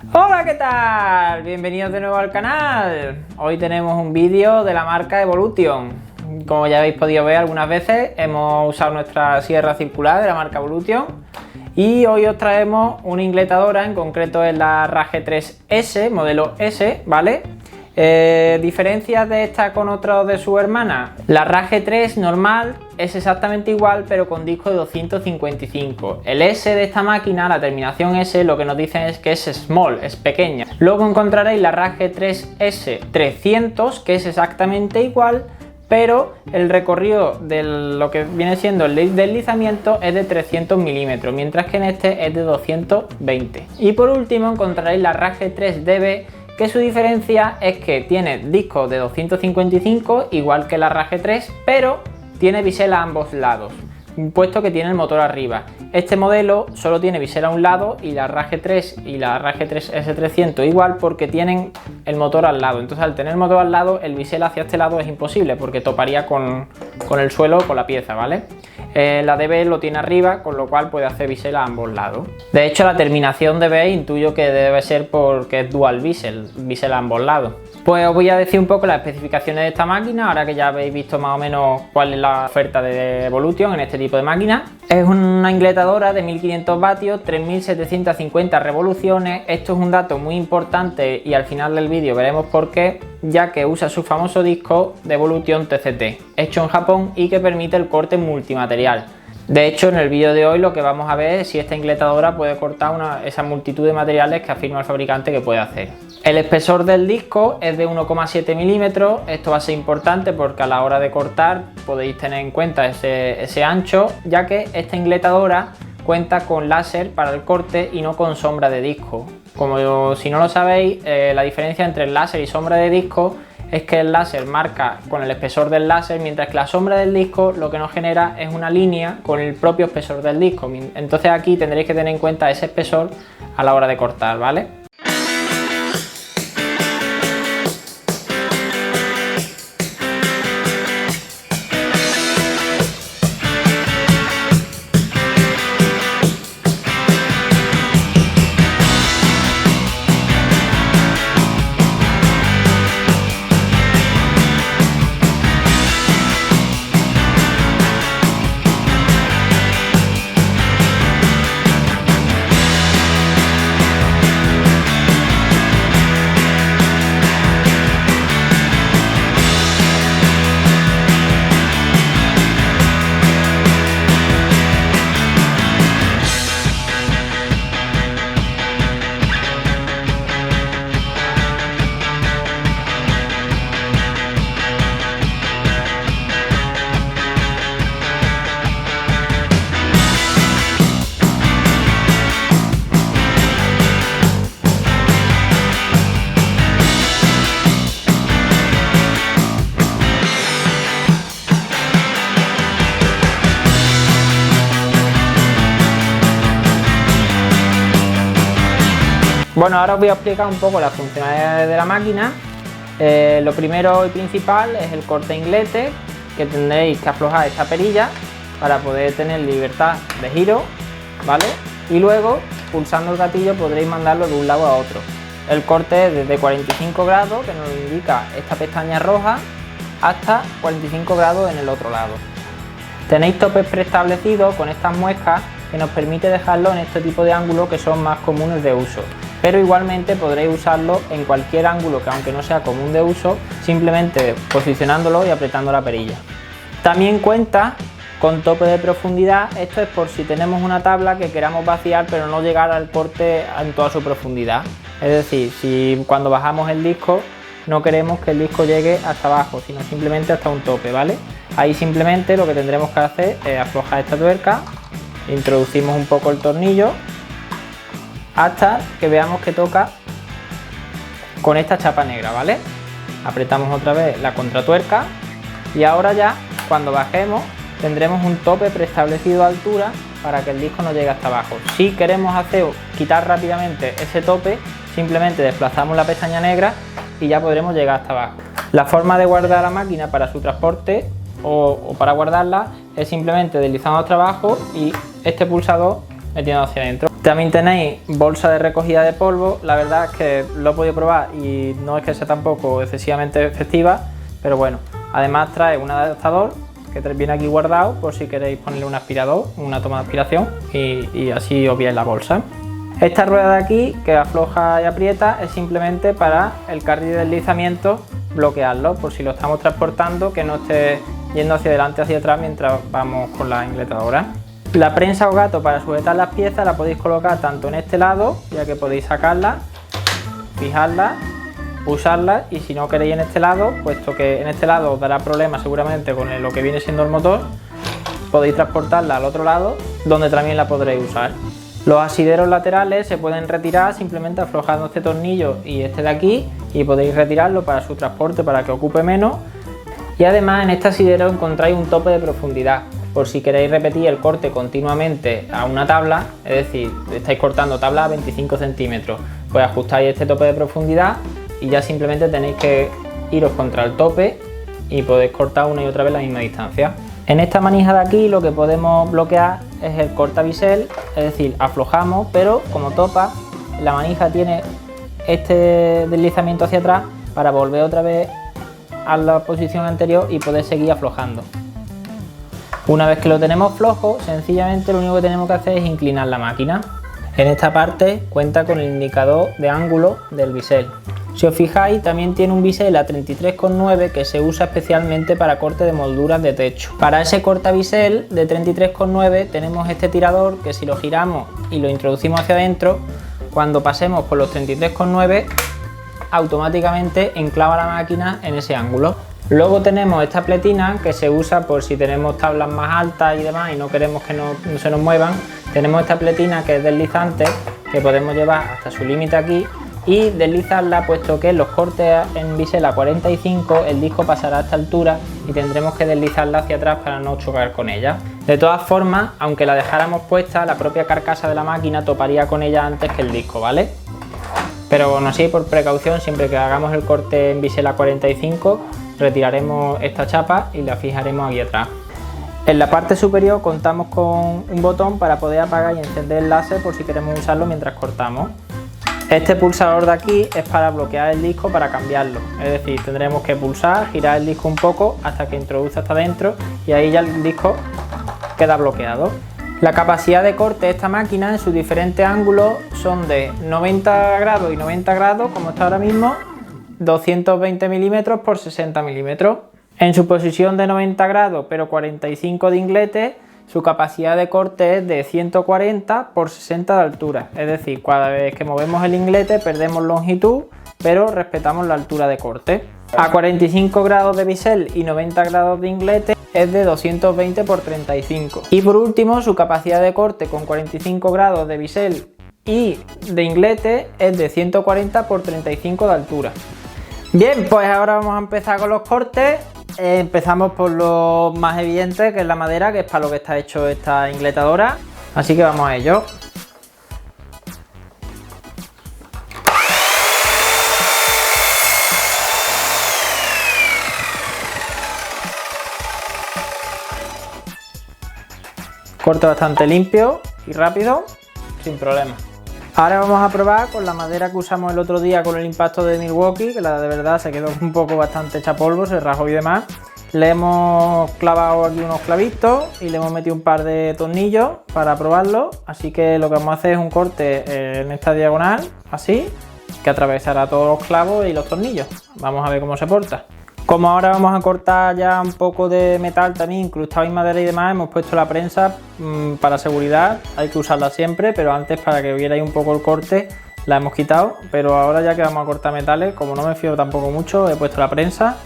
Hola, ¿qué tal? Bienvenidos de nuevo al canal. Hoy tenemos un vídeo de la marca Evolution. Como ya habéis podido ver algunas veces, hemos usado nuestra sierra circular de la marca Evolution. Y hoy os traemos una ingletadora, en concreto es la Rage 3S, modelo S, ¿vale? Diferencias de esta con otro de su hermana. La Rage 3 normal es exactamente igual, pero con disco de 255. El S de esta máquina, la terminación S, lo que nos dicen es que es small, es pequeña. Luego encontraréis la Rage 3S 300, que es exactamente igual, pero el recorrido de lo que viene siendo el deslizamiento es de 300 milímetros, mientras que en este es de 220. Y por último encontraréis la Rage 3DB, que su diferencia es que tiene disco de 255, igual que la Rage 3, pero tiene bisel a ambos lados, puesto que tiene el motor arriba. Este modelo solo tiene bisel a un lado y la Rage 3 y la Rage 3S 300 igual, porque tienen el motor al lado. Entonces, al tener el motor al lado, el bisel hacia este lado es imposible porque toparía con el suelo, con la pieza, ¿vale? La DB lo tiene arriba, con lo cual puede hacer bisel a ambos lados. De hecho, la terminación DB intuyo que debe ser porque es dual bisel a ambos lados. Pues os voy a decir un poco las especificaciones de esta máquina, ahora que ya habéis visto más o menos cuál es la oferta de Evolution en este tipo de máquina. Es una ingletadora de 1500 vatios, 3750 revoluciones. Esto es un dato muy importante y al final del vídeo veremos por qué, ya que usa su famoso disco de Evolution TCT, hecho en Japón y que permite el corte multimaterial. De hecho, en el vídeo de hoy lo que vamos a ver es si esta ingletadora puede cortar esa multitud de materiales que afirma el fabricante que puede hacer. El espesor del disco es de 1,7 milímetros. Esto va a ser importante porque a la hora de cortar podéis tener en cuenta ese ancho, ya que esta ingletadora cuenta con láser para el corte y no con sombra de disco. Como si no lo sabéis, la diferencia entre el láser y sombra de disco es que el láser marca con el espesor del láser, mientras que la sombra del disco lo que nos genera es una línea con el propio espesor del disco. Entonces aquí tendréis que tener en cuenta ese espesor a la hora de cortar, ¿vale? Bueno, ahora os voy a explicar un poco las funcionalidades de la máquina. Lo primero y principal es el corte inglete, que tendréis que aflojar esta perilla para poder tener libertad de giro, ¿vale? Y luego, pulsando el gatillo, podréis mandarlo de un lado a otro. El corte es desde 45 grados, que nos indica esta pestaña roja, hasta 45 grados en el otro lado. Tenéis topes preestablecidos con estas muescas que nos permite dejarlo en este tipo de ángulos que son más comunes de uso. Pero igualmente podréis usarlo en cualquier ángulo que, aunque no sea común de uso, simplemente posicionándolo y apretando la perilla. También cuenta con tope de profundidad. Esto es por si tenemos una tabla que queramos vaciar pero no llegar al corte en toda su profundidad. Es decir, si cuando bajamos el disco no queremos que el disco llegue hasta abajo, sino simplemente hasta un tope, ¿vale? Ahí simplemente lo que tendremos que hacer es aflojar esta tuerca, introducimos un poco el tornillo hasta que veamos que toca con esta chapa negra, ¿vale? Apretamos otra vez la contratuerca y ahora ya, cuando bajemos, tendremos un tope preestablecido a altura para que el disco no llegue hasta abajo. Si queremos quitar rápidamente ese tope, simplemente desplazamos la pestaña negra y ya podremos llegar hasta abajo. La forma de guardar la máquina para su transporte o para guardarla es simplemente deslizando hacia abajo y este pulsador metiendo hacia adentro. También tenéis bolsa de recogida de polvo. La verdad es que lo he podido probar y no es que sea tampoco excesivamente efectiva, pero bueno, además trae un adaptador que viene aquí guardado por si queréis ponerle un aspirador, una toma de aspiración y así obviáis la bolsa. Esta rueda de aquí que afloja y aprieta es simplemente para el carril de deslizamiento, bloquearlo por si lo estamos transportando, que no esté yendo hacia adelante hacia atrás mientras vamos con la ingletadora. La prensa o gato para sujetar las piezas la podéis colocar tanto en este lado, ya que podéis sacarla, fijarla, usarla, y si no queréis en este lado, puesto que en este lado os dará problemas seguramente con lo que viene siendo el motor, podéis transportarla al otro lado donde también la podréis usar. Los asideros laterales se pueden retirar simplemente aflojando este tornillo y este de aquí, y podéis retirarlo para su transporte para que ocupe menos. Y además en este asidero encontráis un tope de profundidad por si queréis repetir el corte continuamente a una tabla, es decir, estáis cortando tabla a 25 centímetros, pues ajustáis este tope de profundidad y ya simplemente tenéis que iros contra el tope y podéis cortar una y otra vez la misma distancia. En esta manija de aquí lo que podemos bloquear es el cortabisel, es decir, aflojamos, pero como topa, la manija tiene este deslizamiento hacia atrás para volver otra vez a la posición anterior y poder seguir aflojando. Una vez que lo tenemos flojo, sencillamente lo único que tenemos que hacer es inclinar la máquina. En esta parte cuenta con el indicador de ángulo del bisel. Si os fijáis, también tiene un bisel a 33,9 que se usa especialmente para corte de molduras de techo. Para ese cortabisel de 33,9 tenemos este tirador que si lo giramos y lo introducimos hacia adentro, cuando pasemos por los 33,9 automáticamente enclava la máquina en ese ángulo. Luego tenemos esta pletina que se usa por si tenemos tablas más altas y demás y no queremos que no se nos muevan. Tenemos esta pletina que es deslizante, que podemos llevar hasta su límite aquí y deslizarla, puesto que en los cortes en bisel a 45 el disco pasará a esta altura y tendremos que deslizarla hacia atrás para no chocar con ella. De todas formas, aunque la dejáramos puesta, la propia carcasa de la máquina toparía con ella antes que el disco, ¿vale? Pero aún así, por precaución, siempre que hagamos el corte en bisel a 45, retiraremos esta chapa y la fijaremos aquí atrás. En la parte superior contamos con un botón para poder apagar y encender el láser por si queremos usarlo mientras cortamos. Este pulsador de aquí es para bloquear el disco para cambiarlo, es decir, tendremos que pulsar, girar el disco un poco hasta que introduce hasta adentro y ahí ya el disco queda bloqueado. La capacidad de corte de esta máquina en sus diferentes ángulos son de 90 grados y 90 grados, como está ahora mismo, 220 milímetros por 60 milímetros. En su posición de 90 grados pero 45 de inglete, su capacidad de corte es de 140 por 60 de altura, es decir, cada vez que movemos el inglete perdemos longitud pero respetamos la altura de corte. A 45 grados de bisel y 90 grados de inglete es de 220 por 35. Y por último, su capacidad de corte con 45 grados de bisel y de inglete es de 140 por 35 de altura. Bien, pues ahora vamos a empezar con los cortes. Empezamos por lo más evidente, que es la madera, que es para lo que está hecho esta ingletadora. Así que vamos a ello. Corte bastante limpio y rápido, sin problema. Ahora vamos a probar con la madera que usamos el otro día con el impacto de Milwaukee, que la de verdad se quedó un poco bastante hecha polvo, se rajó y demás. Le hemos clavado aquí unos clavitos y le hemos metido un par de tornillos para probarlo. Así que lo que vamos a hacer es un corte en esta diagonal, así, que atravesará todos los clavos y los tornillos. Vamos a ver cómo se porta. Como ahora vamos a cortar ya un poco de metal también incrustado en madera y demás, hemos puesto la prensa para seguridad, hay que usarla siempre, pero antes para que vierais un poco el corte la hemos quitado, pero ahora ya que vamos a cortar metales, como no me fío tampoco mucho, he puesto la prensa,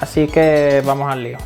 así que vamos al lío.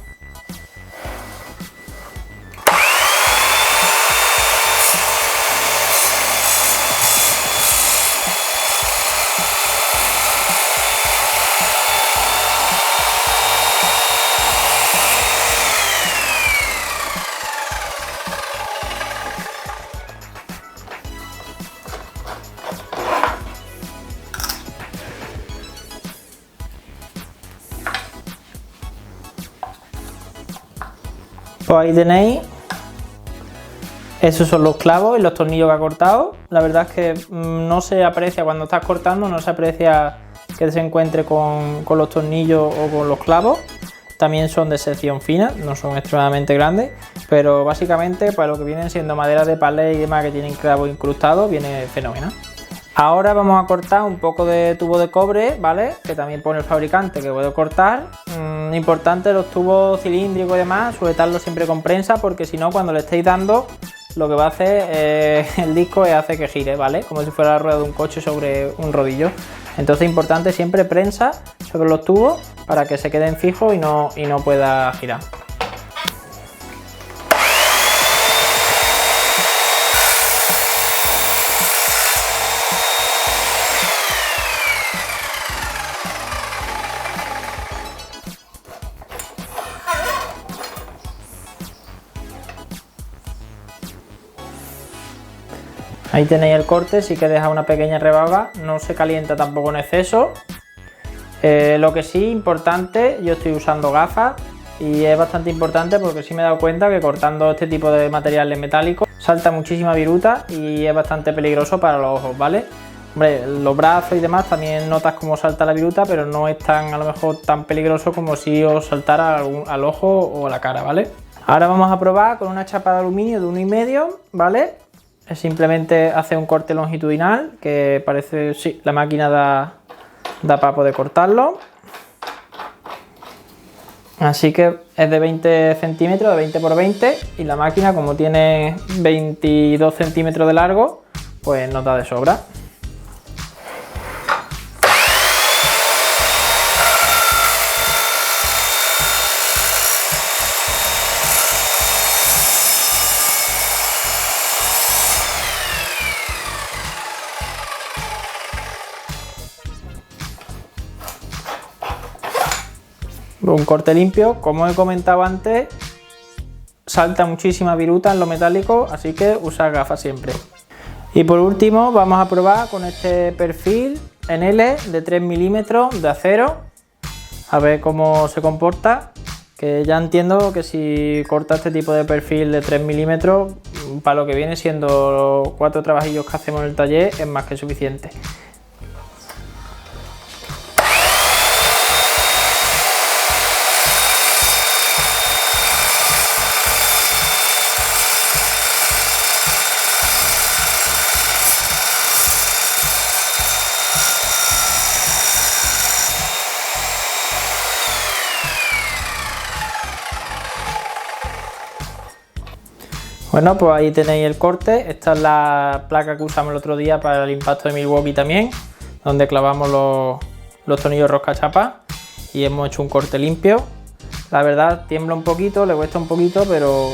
Pues ahí tenéis Esos son los clavos y los tornillos que ha cortado. La verdad es que no se aprecia cuando estás cortando, no se aprecia que se encuentre con los tornillos o con los clavos. También son de sección fina, no son extremadamente grandes, pero básicamente para lo que vienen siendo maderas de palé y demás que tienen clavos incrustados, viene fenomenal. Ahora vamos a cortar un poco de tubo de cobre, ¿vale? Que también pone el fabricante que puedo cortar. Importante los tubos cilíndricos y demás, sujetarlos siempre con prensa, porque si no, cuando le estéis dando, lo que va a hacer el disco es hacer que gire, ¿vale? Como si fuera la rueda de un coche sobre un rodillo. Entonces, importante siempre prensa sobre los tubos para que se queden fijos y no pueda girar. Ahí tenéis el corte, sí que deja una pequeña rebaga, no se calienta tampoco en exceso. Lo que sí importante, yo estoy usando gafas y es bastante importante porque sí me he dado cuenta que cortando este tipo de materiales metálicos salta muchísima viruta y es bastante peligroso para los ojos, ¿vale? Hombre, los brazos y demás también notas cómo salta la viruta, pero no es tan, a lo mejor tan peligroso como si os saltara al ojo o a la cara, ¿vale? Ahora vamos a probar con una chapa de aluminio de 1,5, ¿vale? Es simplemente hacer un corte longitudinal, que parece, sí, la máquina da para poder cortarlo. Así que es de 20 centímetros, de 20 por 20, y la máquina, como tiene 22 centímetros de largo, pues nos da de sobra. Un corte limpio, como he comentado antes, salta muchísima viruta en lo metálico, así que usa gafas siempre. Y por último vamos a probar con este perfil en L de 3 milímetros de acero, a ver cómo se comporta, que ya entiendo que si corta este tipo de perfil de 3 milímetros, para lo que viene siendo los 4 trabajillos que hacemos en el taller, es más que suficiente. Bueno, pues ahí tenéis el corte. Esta es la placa que usamos el otro día para el impacto de Milwaukee también, donde clavamos los tornillos rosca chapa y hemos hecho un corte limpio. La verdad tiembla un poquito, le cuesta un poquito, pero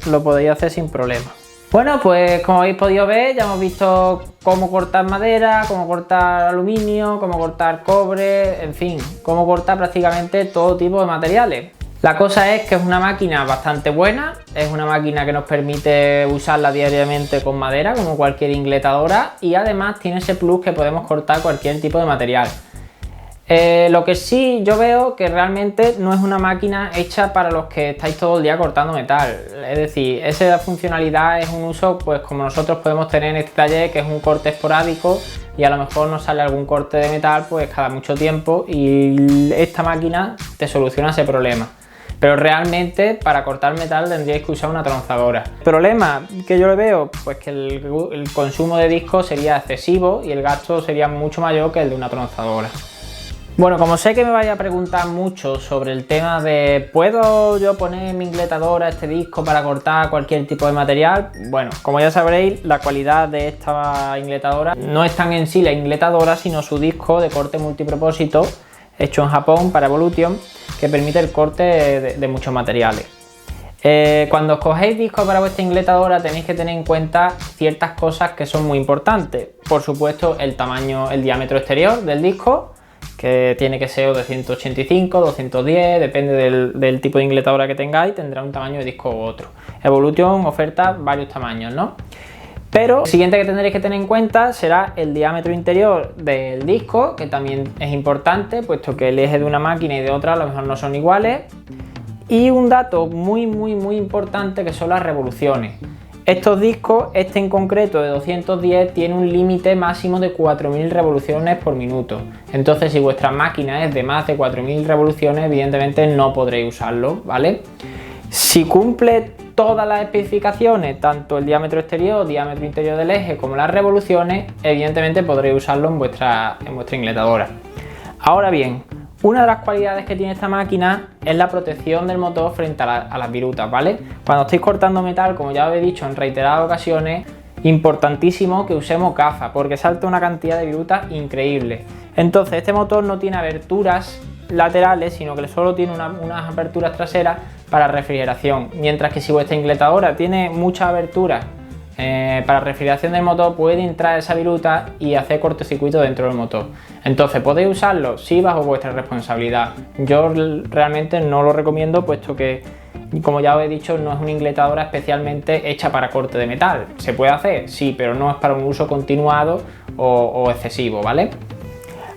lo podéis hacer sin problema. Bueno, pues como habéis podido ver, ya hemos visto cómo cortar madera, cómo cortar aluminio, cómo cortar cobre, en fin, cómo cortar prácticamente todo tipo de materiales. La cosa es que es una máquina bastante buena, es una máquina que nos permite usarla diariamente con madera, como cualquier ingletadora, y además tiene ese plus que podemos cortar cualquier tipo de material. Lo que sí yo veo que realmente no es una máquina hecha para los que estáis todo el día cortando metal. Es decir, esa funcionalidad es un uso pues como nosotros podemos tener en este taller, que es un corte esporádico y a lo mejor nos sale algún corte de metal pues cada mucho tiempo, y esta máquina te soluciona ese problema. Pero realmente para cortar metal tendríais que usar una tronzadora. El problema que yo le veo, pues que el consumo de discos sería excesivo y el gasto sería mucho mayor que el de una tronzadora. Bueno, como sé que me vais a preguntar mucho sobre el tema de ¿puedo yo poner en mi ingletadora este disco para cortar cualquier tipo de material? Bueno, como ya sabréis, la cualidad de esta ingletadora no es tan en sí la ingletadora, sino su disco de corte multipropósito hecho en Japón para Evolution, que permite el corte de muchos materiales. Cuando escogéis discos para vuestra ingletadora tenéis que tener en cuenta ciertas cosas que son muy importantes. Por supuesto, el tamaño, el diámetro exterior del disco, que tiene que ser de 185, 210, depende del tipo de ingletadora que tengáis, tendrá un tamaño de disco u otro. Evolution oferta varios tamaños, ¿no? Pero lo siguiente que tendréis que tener en cuenta será el diámetro interior del disco, que también es importante, puesto que el eje de una máquina y de otra a lo mejor no son iguales. Y un dato muy importante, que son las revoluciones. Estos discos, este en concreto de 210, tiene un límite máximo de 4000 revoluciones por minuto. Entonces, si vuestra máquina es de más de 4000 revoluciones, evidentemente no podréis usarlo, ¿vale? Si cumple todas las especificaciones, tanto el diámetro exterior, diámetro interior del eje, como las revoluciones, evidentemente podréis usarlo en vuestra ingletadora. Ahora bien, una de las cualidades que tiene esta máquina es la protección del motor frente a las virutas, ¿vale? Cuando estéis cortando metal, como ya os he dicho en reiteradas ocasiones, importantísimo que usemos gafas, porque salta una cantidad de virutas increíble. Entonces, este motor no tiene aberturas laterales, sino que solo tiene unas aperturas traseras para refrigeración, mientras que si vuestra ingletadora tiene muchas aberturas para refrigeración del motor, puede entrar esa viruta y hacer cortocircuito dentro del motor. Entonces, ¿podéis usarlo? Sí, bajo vuestra responsabilidad. Yo realmente no lo recomiendo, puesto que, como ya os he dicho, no es una ingletadora especialmente hecha para corte de metal. ¿Se puede hacer? Sí, pero no es para un uso continuado o excesivo, ¿vale?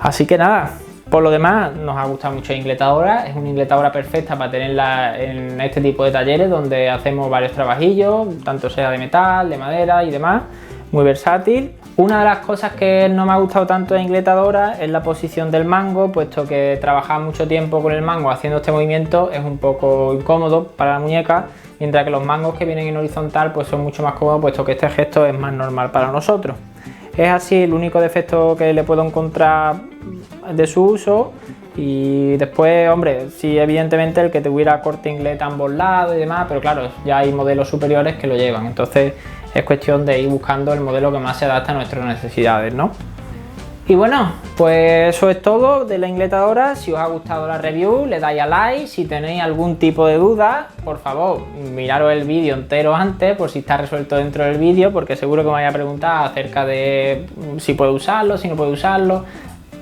Así que nada, por lo demás, nos ha gustado mucho la ingletadora. Es una ingletadora perfecta para tenerla en este tipo de talleres donde hacemos varios trabajillos, tanto sea de metal, de madera y demás. Muy versátil. Una de las cosas que no me ha gustado tanto de la ingletadora es la posición del mango, puesto que trabajar mucho tiempo con el mango haciendo este movimiento es un poco incómodo para la muñeca, mientras que los mangos que vienen en horizontal pues son mucho más cómodos, puesto que este gesto es más normal para nosotros. Es así el único defecto que le puedo encontrar de su uso. Y después, hombre, sí, evidentemente el que tuviera corte inglés a ambos lados y demás, pero claro, ya hay modelos superiores que lo llevan. Entonces es cuestión de ir buscando el modelo que más se adapta a nuestras necesidades, ¿no? Y bueno, pues eso es todo de la ingletadora. Si os ha gustado la review, le dais a like. Si tenéis algún tipo de duda, por favor, miraros el vídeo entero antes, por si está resuelto dentro del vídeo, porque seguro que me vais a preguntar acerca de si puedo usarlo, si no puedo usarlo.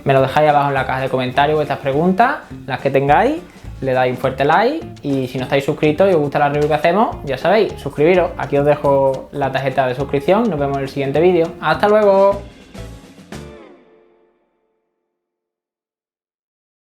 Me lo dejáis abajo en la caja de comentarios vuestras preguntas, las que tengáis, le dais un fuerte like y si no estáis suscritos y os gusta la review que hacemos, ya sabéis, suscribiros. Aquí os dejo la tarjeta de suscripción, nos vemos en el siguiente vídeo. ¡Hasta luego!